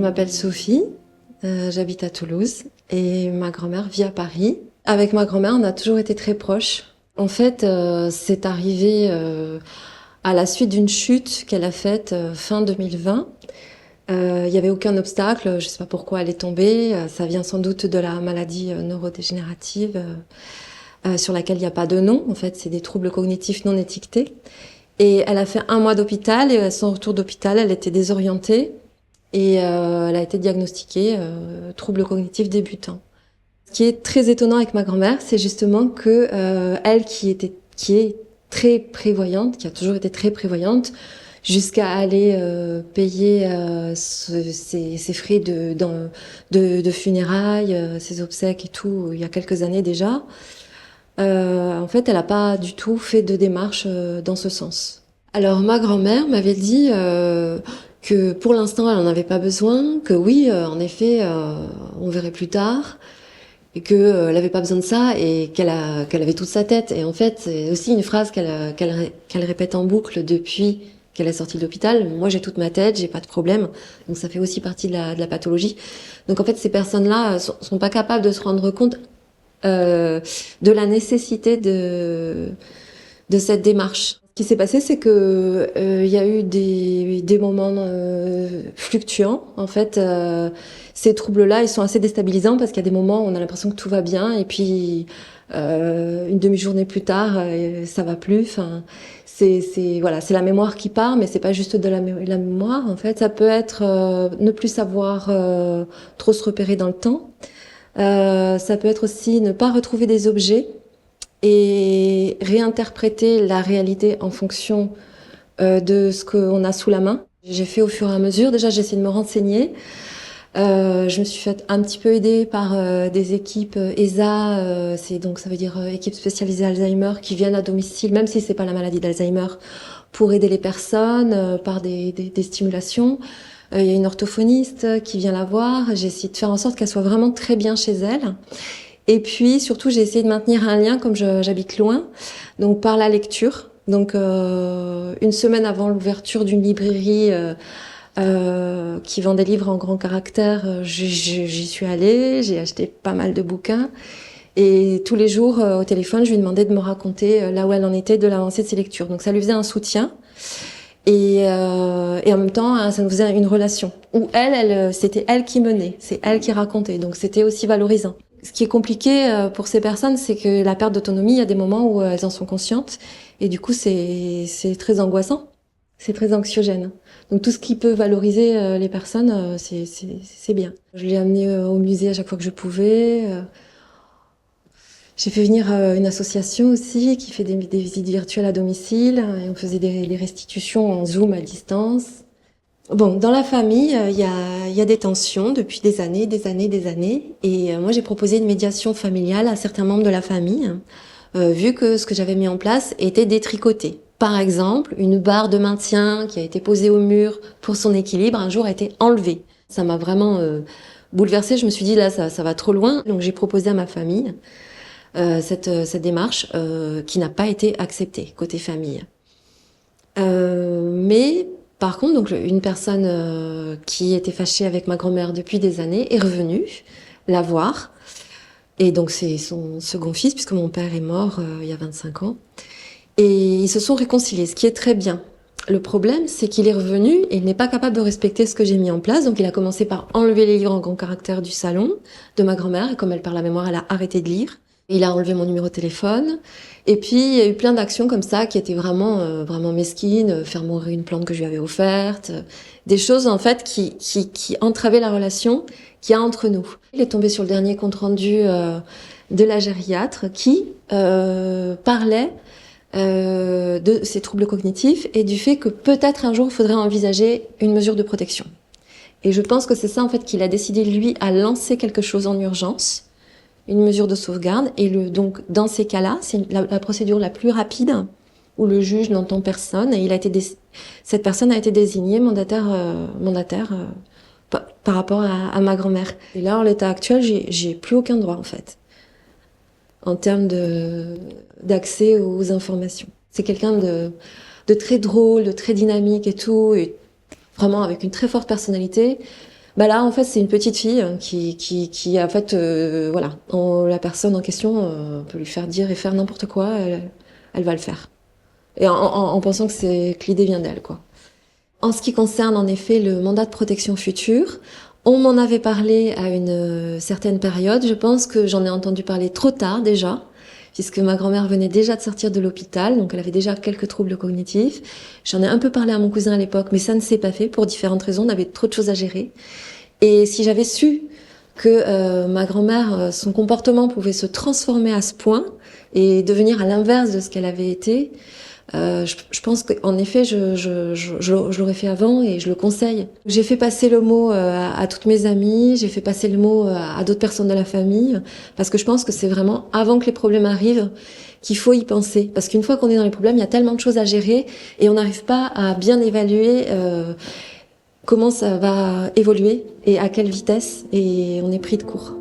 m'appelle Sophie, j'habite à Toulouse et ma grand-mère vit à Paris. Avec ma grand-mère, on a toujours été très proches. En fait, c'est arrivé à la suite d'une chute qu'elle a faite fin 2020. Il n'y avait aucun obstacle, je ne sais pas pourquoi elle est tombée. Ça vient sans doute de la maladie neurodégénérative sur laquelle il n'y a pas de nom. En fait, c'est des troubles cognitifs non étiquetés. Et elle a fait 1 mois d'hôpital et à son retour d'hôpital, elle était désorientée et elle a été diagnostiquée trouble cognitif débutant. Ce qui est très étonnant avec ma grand-mère, c'est justement que elle qui est très prévoyante, qui a toujours été très prévoyante, jusqu'à aller payer ses frais de funérailles, ses obsèques et tout, il y a quelques années déjà. En fait, elle n'a pas du tout fait de démarche dans ce sens. Alors, ma grand-mère m'avait dit que pour l'instant, elle n'en avait pas besoin, que oui, en effet, on verrait plus tard, et que elle avait pas besoin de ça, et qu'elle avait toute sa tête. Et en fait, c'est aussi une phrase qu'elle répète en boucle depuis qu'elle est sortie de l'hôpital. Moi, j'ai toute ma tête, j'ai pas de problème. Donc, ça fait aussi partie de la pathologie. Donc, en fait, ces personnes-là sont pas capables de se rendre compte de la nécessité de cette démarche. Ce qui s'est passé, c'est que il y a eu des moments fluctuants. En fait, ces troubles-là, ils sont assez déstabilisants parce qu'il y a des moments où on a l'impression que tout va bien et puis une demi-journée plus tard, ça va plus. Enfin, voilà, c'est la mémoire qui part, mais c'est pas juste de la mémoire. En fait, ça peut être ne plus savoir trop se repérer dans le temps. Ça peut être aussi ne pas retrouver des objets et réinterpréter la réalité en fonction de ce qu'on a sous la main. J'ai fait au fur et à mesure. Déjà, j'ai essayé de me renseigner. Je me suis fait un petit peu aider par des équipes ESA, donc ça veut dire équipe spécialisée Alzheimer, qui viennent à domicile, même si c'est pas la maladie d'Alzheimer, pour aider les personnes par des stimulations. Il y a une orthophoniste qui vient la voir. J'ai essayé de faire en sorte qu'elle soit vraiment très bien chez elle. Et puis, surtout, j'ai essayé de maintenir un lien, comme j'habite loin, donc par la lecture. Donc, 1 semaine avant l'ouverture d'une librairie qui vend des livres en grand caractère, j'y suis allée, j'ai acheté pas mal de bouquins. Et tous les jours, au téléphone, je lui demandais de me raconter là où elle en était de l'avancée de ses lectures. Donc, ça lui faisait un soutien. Et en même temps, ça nous faisait une relation où c'était elle qui menait, c'est elle qui racontait, donc c'était aussi valorisant. Ce qui est compliqué pour ces personnes, c'est que la perte d'autonomie, il y a des moments où elles en sont conscientes, et du coup, c'est très angoissant, c'est très anxiogène. Donc tout ce qui peut valoriser les personnes, c'est bien. Je l'ai amenée au musée à chaque fois que je pouvais. J'ai fait venir une association aussi qui fait des visites virtuelles à domicile et on faisait des restitutions en Zoom à distance. Bon, dans la famille, il y a des tensions depuis des années. Et moi, j'ai proposé une médiation familiale à certains membres de la famille, vu que ce que j'avais mis en place était détricoté. Par exemple, une barre de maintien qui a été posée au mur pour son équilibre, un jour a été enlevée. Ça m'a vraiment bouleversée. Je me suis dit, là, ça va trop loin. Donc, j'ai proposé à ma famille cette démarche qui n'a pas été acceptée côté famille. Mais par contre, donc une personne qui était fâchée avec ma grand-mère depuis des années est revenue la voir. Et donc c'est son second fils, puisque mon père est mort il y a 25 ans. Et ils se sont réconciliés, ce qui est très bien. Le problème, c'est qu'il est revenu et il n'est pas capable de respecter ce que j'ai mis en place. Donc il a commencé par enlever les livres en grand caractère du salon de ma grand-mère. Et comme elle perd la mémoire, elle a arrêté de lire. Il a enlevé mon numéro de téléphone. Et puis, il y a eu plein d'actions comme ça qui étaient vraiment mesquines. Faire mourir une plante que je lui avais offerte. Des choses, en fait, qui entravaient la relation qu'il y a entre nous. Il est tombé sur le dernier compte-rendu de la gériatre qui parlait de ces troubles cognitifs et du fait que peut-être un jour, il faudrait envisager une mesure de protection. Et je pense que c'est ça, en fait, qu'il a décidé, lui, à lancer quelque chose en urgence, une mesure de sauvegarde. Et donc, dans ces cas-là, c'est la procédure la plus rapide où le juge n'entend personne et cette personne a été désignée mandataire par rapport à ma grand-mère. Et là, en l'état actuel, j'ai plus aucun droit, en fait, en termes d'accès aux informations. C'est quelqu'un de très drôle, de très dynamique et tout, et vraiment avec une très forte personnalité. Bah là, en fait, c'est une petite fille qui en fait, voilà, la personne en question peut lui faire dire et faire n'importe quoi, elle va le faire. Et en pensant que l'idée vient d'elle, quoi. En ce qui concerne en effet le mandat de protection future, on m'en avait parlé à une certaine période. Je pense que j'en ai entendu parler trop tard déjà, puisque ma grand-mère venait déjà de sortir de l'hôpital, donc elle avait déjà quelques troubles cognitifs. J'en ai un peu parlé à mon cousin à l'époque, mais ça ne s'est pas fait pour différentes raisons. On avait trop de choses à gérer. Et si j'avais su que ma grand-mère, son comportement pouvait se transformer à ce point et devenir à l'inverse de ce qu'elle avait été, je pense qu'en effet, je l'aurais fait avant et je le conseille. J'ai fait passer le mot à toutes mes amies, j'ai fait passer le mot à d'autres personnes de la famille, parce que je pense que c'est vraiment avant que les problèmes arrivent qu'il faut y penser. Parce qu'une fois qu'on est dans les problèmes, il y a tellement de choses à gérer et on n'arrive pas à bien évaluer comment ça va évoluer et à quelle vitesse, et on est pris de court.